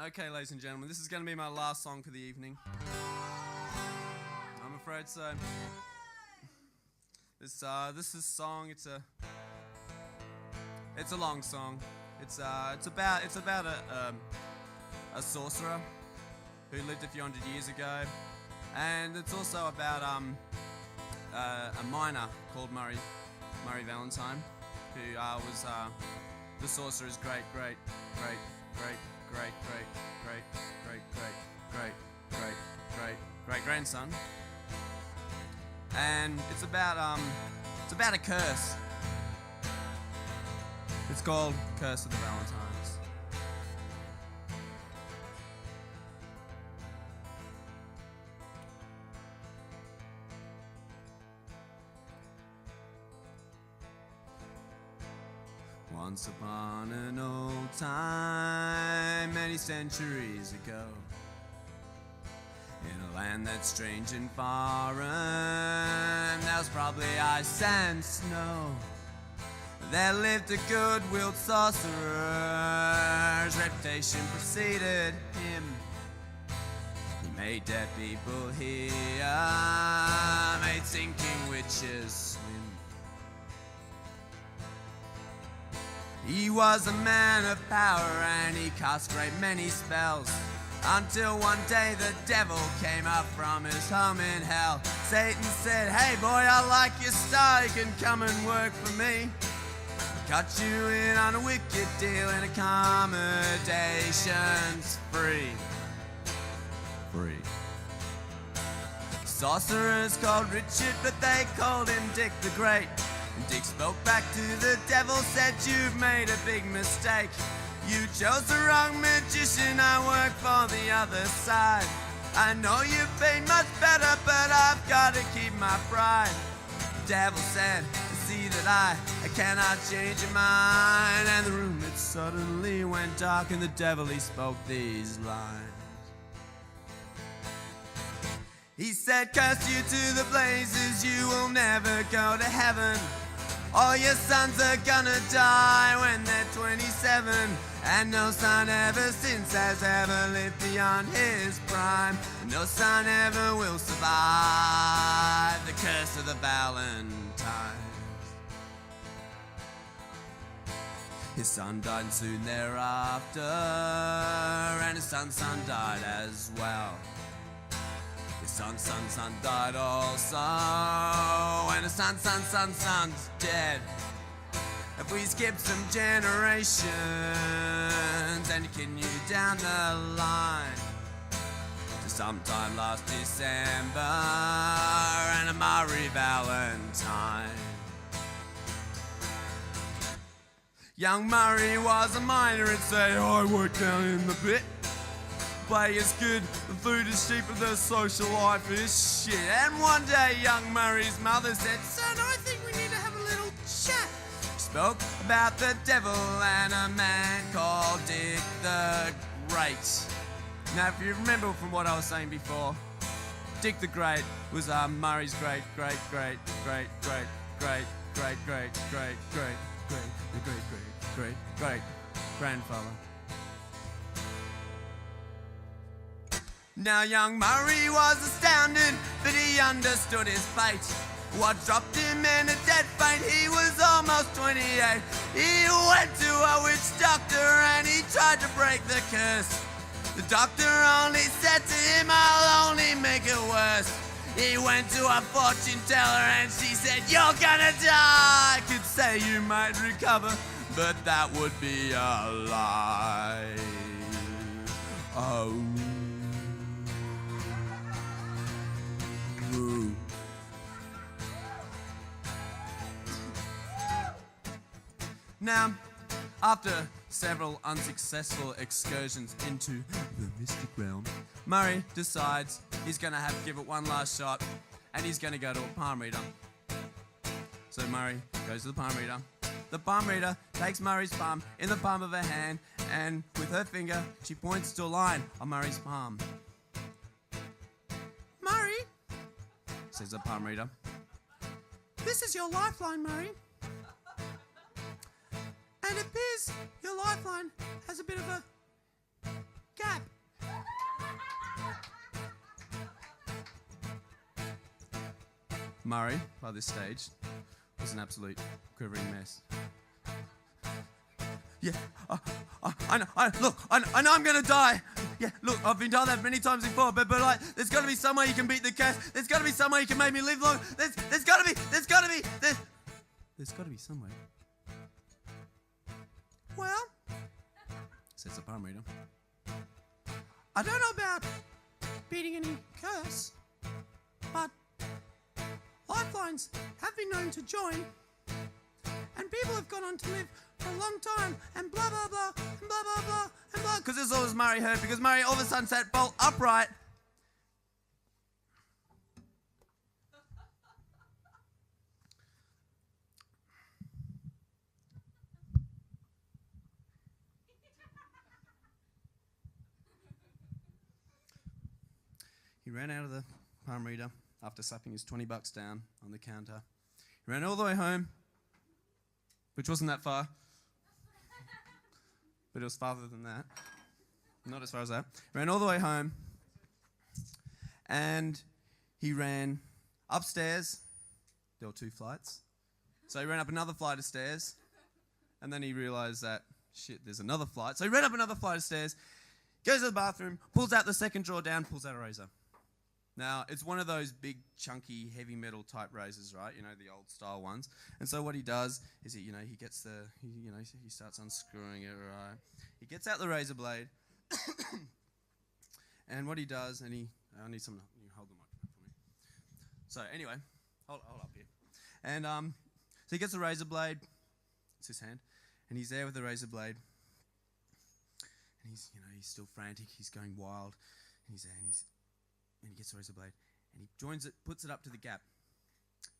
Okay, ladies and gentlemen, this is going to be my last song for the evening. I'm afraid so. This is song. It's a long song. It's about a sorcerer who lived a few hundred years ago, and it's also about a miner called Murray Valentine, who was the sorcerer's great grandson, and it's about a curse. It's called Curse of the Valentines. Once upon an old time, many centuries ago, in a land that's strange and foreign, there was probably ice and snow. There lived a good-willed sorcerer, his reputation preceded him. He made dead people hear, made sinking witches swim. He was a man of power and he cast great many spells, until one day the devil came up from his home in hell. Satan said, "Hey boy, I like your style, you can come and work for me. Cut you in on a wicked deal and accommodations free." Sorcerers called Richard, but they called him Dick the Great. And Dick spoke back to the devil, said, "You've made a big mistake. You chose the wrong magician, I work for the other side. I know you've been much better, but I've got to keep my pride." The devil said, "See that I cannot change your mind." And the room it suddenly went dark, and the devil he spoke these lines. He said, "Curse you to the blazes, you will never go to heaven. All your sons are gonna die when they're 27. And no son ever since has ever lived beyond his prime. And no son ever will survive the curse of the Valentines." His son died soon thereafter, and his son's son died as well. His son's son died also, and his son's son's dead. If we skip some generations and continue down the line to sometime last December and a Murray Valentine. Young Murray was a miner and say, "I work down in the pit. Play is good, the food is cheap, and the social life is shit." And one day young Murray's mother said, "Son, I think we need to have a little chat." She spoke about the devil and a man called Dick the Great. Now if you remember from what I was saying before, Dick the Great was Murray's great grandfather. Now young Murray was astounded, but he understood his fate. What dropped him in a dead faint, he was almost 28. He went to a witch doctor and he tried to break the curse. The doctor only said to him, "I'll only make it worse." He went to a fortune teller and she said, "You're gonna die." I could say you might recover, but that would be a lie. Oh. Now, after several unsuccessful excursions into the mystic realm, Murray decides he's going to give it one last shot, and he's going to go to a palm reader. So Murray goes to the palm reader. The palm reader takes Murray's palm in the palm of her hand, and with her finger, she points to a line on Murray's palm. "Murray," says the palm reader, "this is your lifeline, Murray. And it appears your lifeline has a bit of a gap. Murray, by this stage, was an absolute quivering mess. Yeah, I know I'm gonna die. Yeah, look, I've been told that many times before, but like, there's gotta be some way you can beat the curse. There's gotta be some way you can make me live long. There's gotta be some way. Well, says the palm reader, I don't know about beating any curse, but lifelines have been known to join, and people have gone on to live for a long time, and blah, blah, blah, and blah, blah, blah, and blah. Because this is all Murray heard, because Murray all of a sudden sat bolt upright. He ran out of the palm reader after slapping his $20 down on the counter. He ran all the way home, which wasn't that far, but it was farther than that. Not as far as that. He ran all the way home, and he ran upstairs. There were 2 flights. So he ran up another flight of stairs, and then he realised that, shit, there's another flight. So he ran up another flight of stairs, goes to the bathroom, pulls out the second drawer down, pulls out a razor. Now, it's one of those big, chunky, heavy metal type razors, right? You know, the old style ones. And so what he does is he gets he starts unscrewing it, right? He gets out the razor blade, and what he does, I need someone to hold the microphone for me. So anyway, hold up here. And so he gets the razor blade, it's his hand, and he's there with the razor blade, and he's still frantic, he's going wild, and he's there, and he gets the razor blade, and he joins it, puts it up to the gap,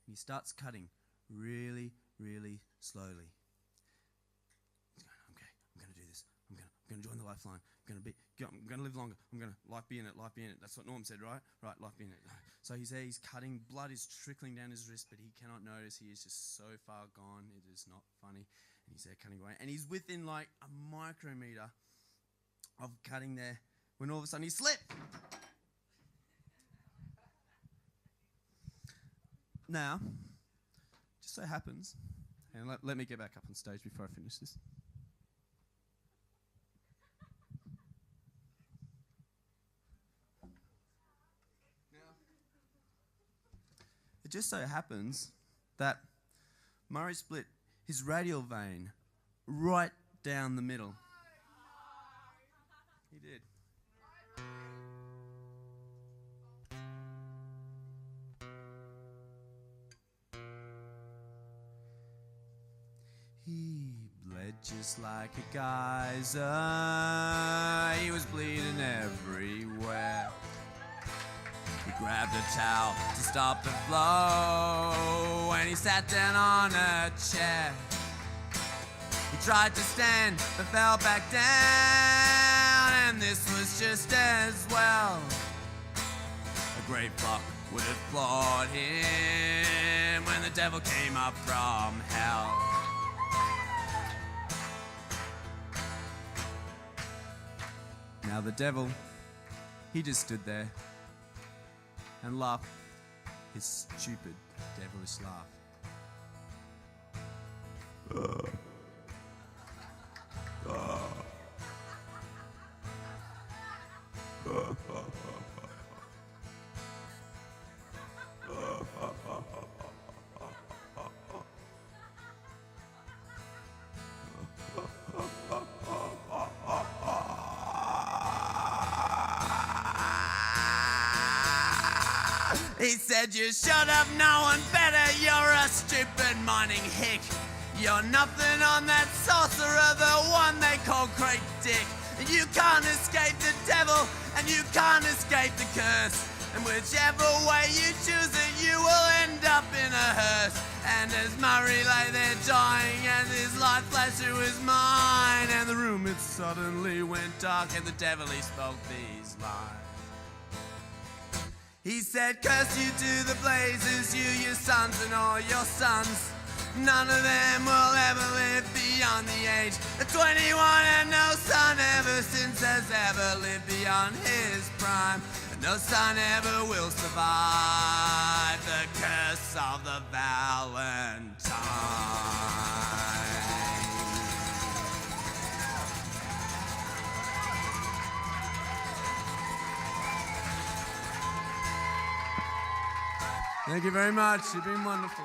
and he starts cutting really, really slowly. He's going, okay, I'm going to do this. I'm going to join the lifeline. I'm going to live longer. I'm going to life be in it. That's what Norm said, right? Right, life be in it. So he's there, he's cutting, blood is trickling down his wrist, but he cannot notice. He is just so far gone. It is not funny. And he's there cutting away, and he's within like a micrometer of cutting there when all of a sudden he slipped. Now, just so happens, and let me get back up on stage before I finish this. Now, it just so happens that Murray split his radial vein right down the middle. He did. He bled just like a geyser. He was bleeding everywhere. He grabbed a towel to stop the flow, and he sat down on a chair. He tried to stand, but fell back down, and this was just as well. A great flock would have floored him when the devil came up from hell. Now the devil, he just stood there and laughed his stupid, devilish laugh. He said, you should have known better, you're a stupid mining hick. You're nothing on that sorcerer, the one they call Great Dick. You can't escape the devil, and you can't escape the curse. And whichever way you choose it, you will end up in a hearse. And as Murray lay there dying, and his light flashed through his mind, and the room it suddenly went dark, and the devil he spoke these lines. He said, curse you to the blazes, you, your sons and all your sons. None of them will ever live beyond the age of 21, and no son ever since has ever lived beyond his prime. And no son ever will survive the curse of the Valentines. Thank you very much. You've been wonderful.